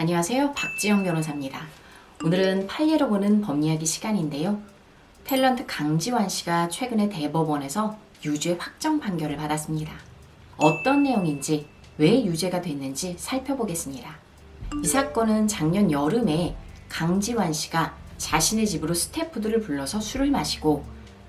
안녕하세요. 박지영 변호사입니다. 오늘은 판례로 보는 법이야기 시간인데요. 탤런트 강지환 씨가 최근에 대법원에서 유죄 확정 판결을 받았습니다. 어떤 내용인지, 왜 유죄가 됐는지 살펴보겠습니다. 이 사건은 작년 여름에 강지환 씨가 자신의 집으로 스태프들을 불러서 술을 마시고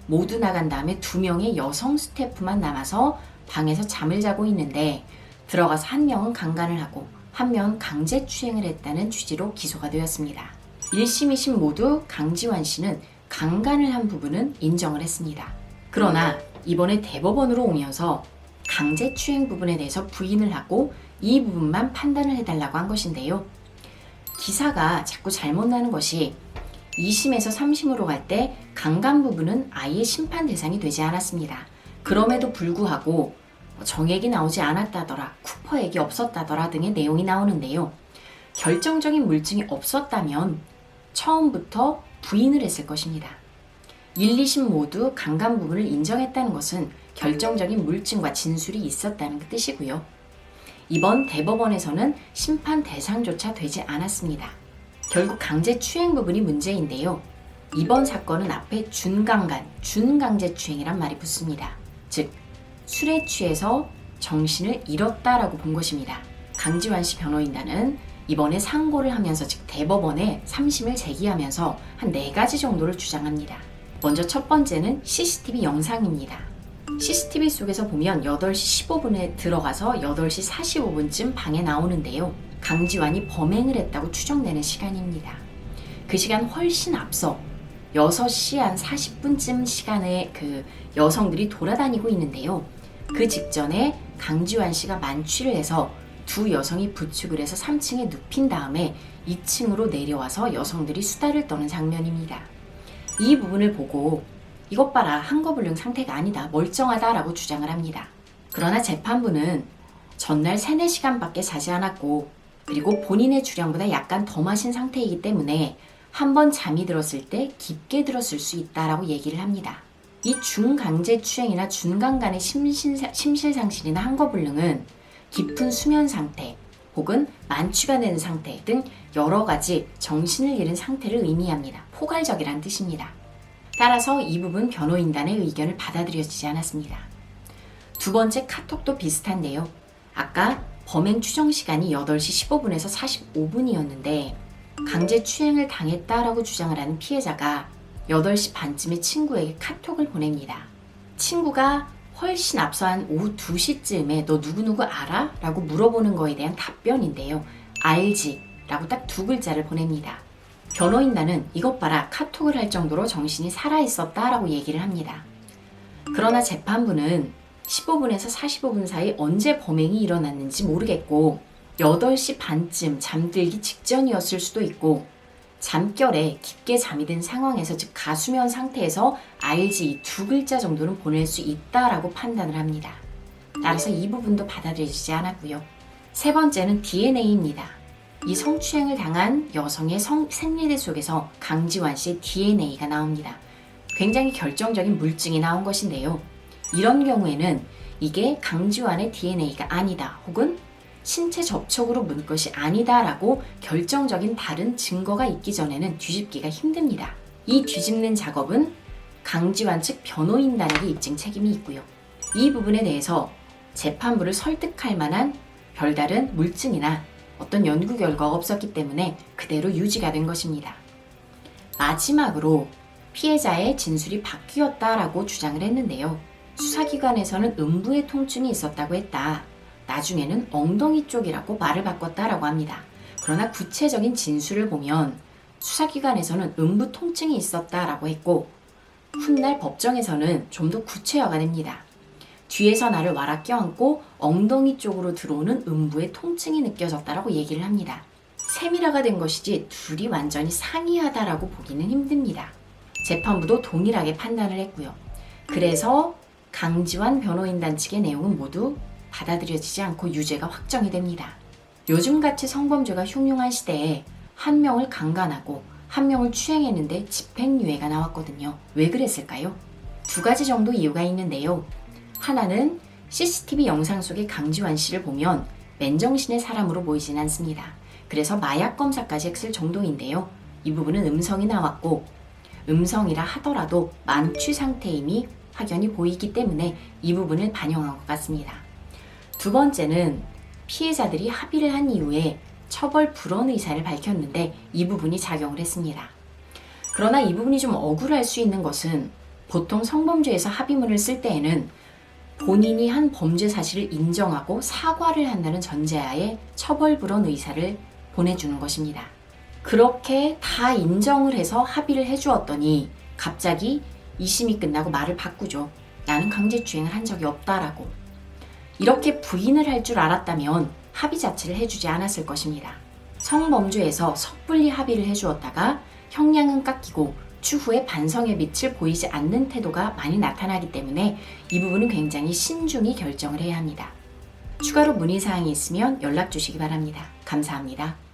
모두 나간 다음에 2명의 여성 스태프만 남아서 방에서 잠을 자고 있는데 들어가서 한 명은 강간을 하고 한 명은 강제추행을 했다는 취지로 기소가 되었습니다. 1심, 2심 모두 강지환 씨는 강간을 한 부분은 인정을 했습니다. 그러나 이번에 대법원으로 오면서 강제추행 부분에 대해서 부인을 하고 이 부분만 판단을 해달라고 한 것인데요. 기사가 자꾸 잘못 나는 것이 2심에서 3심으로 갈 때 강간 부분은 아예 심판 대상이 되지 않았습니다. 그럼에도 불구하고 정액이 나오지 않았다더라, 쿠퍼액이 없었다더라 등의 내용이 나오는데요. 결정적인 물증이 없었다면 처음부터 부인을 했을 것입니다. 1, 2심 모두 강간 부분을 인정했다는 것은 결정적인 물증과 진술이 있었다는 그 뜻이고요. 이번 대법원에서는 심판 대상조차 되지 않았습니다. 결국 강제추행 부분이 문제인데요. 이번 사건은 앞에 준강간, 준강제추행이란 말이 붙습니다. 즉, 술에 취해서 정신을 잃었다라고 본 것입니다. 강지환 씨 변호인단은 이번에 상고를 하면서, 즉 대법원에 3심을 제기하면서 한 4가지 정도를 주장합니다. 먼저 첫 번째는 CCTV 영상입니다. CCTV 속에서 보면 8시 15분에 들어가서 8시 45분쯤 방에 나오는데요. 강지환이 범행을 했다고 추정되는 시간입니다. 그 시간 훨씬 앞서 6시 한 40분쯤 시간에 그 여성들이 돌아다니고 있는데요. 그 직전에 강지환 씨가 만취를 해서 2 여성이 부축을 해서 3층에 눕힌 다음에 2층으로 내려와서 여성들이 수다를 떠는 장면입니다. 이 부분을 보고 이것 봐라, 한거불능 상태가 아니다, 멀쩡하다라고 주장을 합니다. 그러나 재판부는 전날 3, 4시간밖에 자지 않았고 그리고 본인의 주량보다 약간 더 마신 상태이기 때문에 한번 잠이 들었을 때 깊게 들었을 수 있다라고 얘기를 합니다. 이 중강제추행이나 준강간의 심실상실이나 한거불능은 깊은 수면 상태 혹은 만취가 되는 상태 등 여러 가지 정신을 잃은 상태를 의미합니다. 포괄적이란 뜻입니다. 따라서 이 부분 변호인단의 의견을 받아들여지지 않았습니다. 두 번째 카톡도 비슷한데요. 아까 범행 추정 시간이 8시 15분에서 45분이었는데 강제추행을 당했다라고 주장을 하는 피해자가 8시 반쯤에 친구에게 카톡을 보냅니다. 친구가 훨씬 앞서한 오후 2시쯤에 너 누구누구 알아? 라고 물어보는 거에 대한 답변인데요. 알지 라고 딱 2글자를 보냅니다. 변호인단은 이것 봐라, 카톡을 할 정도로 정신이 살아있었다 라고 얘기를 합니다. 그러나 재판부는 15분에서 45분 사이 언제 범행이 일어났는지 모르겠고 8시 반쯤 잠들기 직전이었을 수도 있고 잠결에 깊게 잠이 든 상황에서, 즉 가수면 상태에서 알지 이 2글자 정도는 보낼 수 있다라고 판단을 합니다. 따라서 이 부분도 받아들여지지 않았고요. 세 번째는 DNA입니다. 이 성추행을 당한 여성의 생리대 속에서 강지환 씨의 DNA가 나옵니다. 굉장히 결정적인 물증이 나온 것인데요. 이런 경우에는 이게 강지환의 DNA가 아니다 혹은 신체 접촉으로 문 것이 아니다라고 결정적인 다른 증거가 있기 전에는 뒤집기가 힘듭니다. 이 뒤집는 작업은 강지환 측 변호인단에게 입증 책임이 있고요. 이 부분에 대해서 재판부를 설득할 만한 별다른 물증이나 어떤 연구 결과가 없었기 때문에 그대로 유지가 된 것입니다. 마지막으로 피해자의 진술이 바뀌었다라고 주장을 했는데요. 수사기관에서는 음부의 통증이 있었다고 했다. 나중에는 엉덩이 쪽이라고 말을 바꿨다라고 합니다. 그러나 구체적인 진술을 보면 수사기관에서는 음부 통증이 있었다라고 했고 훗날 법정에서는 좀 더 구체화가 됩니다. 뒤에서 나를 와라 껴안고 엉덩이 쪽으로 들어오는 음부의 통증이 느껴졌다라고 얘기를 합니다. 세밀화가 된 것이지 둘이 완전히 상이하다라고 보기는 힘듭니다. 재판부도 동일하게 판단을 했고요. 그래서 강지환 변호인단 측의 내용은 모두 받아들여지지 않고 유죄가 확정이 됩니다. 요즘같이 성범죄가 흉흉한 시대에 한 명을 강간하고 한 명을 추행했는데 집행유예가 나왔거든요. 왜 그랬을까요? 2가지 정도 이유가 있는데요. 하나는 CCTV 영상 속의 강지환 씨를 보면 맨정신의 사람으로 보이진 않습니다. 그래서 마약 검사까지 했을 정도인데요. 이 부분은 음성이 나왔고 음성이라 하더라도 만취 상태임이 확연히 보이기 때문에 이 부분을 반영한 것 같습니다. 두 번째는 피해자들이 합의를 한 이후에 처벌 불원 의사를 밝혔는데 이 부분이 작용을 했습니다. 그러나 이 부분이 좀 억울할 수 있는 것은 보통 성범죄에서 합의문을 쓸 때에는 본인이 한 범죄 사실을 인정하고 사과를 한다는 전제하에 처벌 불원 의사를 보내주는 것입니다. 그렇게 다 인정을 해서 합의를 해주었더니 갑자기 2심이 끝나고 말을 바꾸죠. 나는 강제추행을 한 적이 없다라고. 이렇게 부인을 할 줄 알았다면 합의 자체를 해주지 않았을 것입니다. 성범죄에서 섣불리 합의를 해주었다가 형량은 깎이고 추후에 반성의 빛을 보이지 않는 태도가 많이 나타나기 때문에 이 부분은 굉장히 신중히 결정을 해야 합니다. 추가로 문의사항이 있으면 연락 주시기 바랍니다. 감사합니다.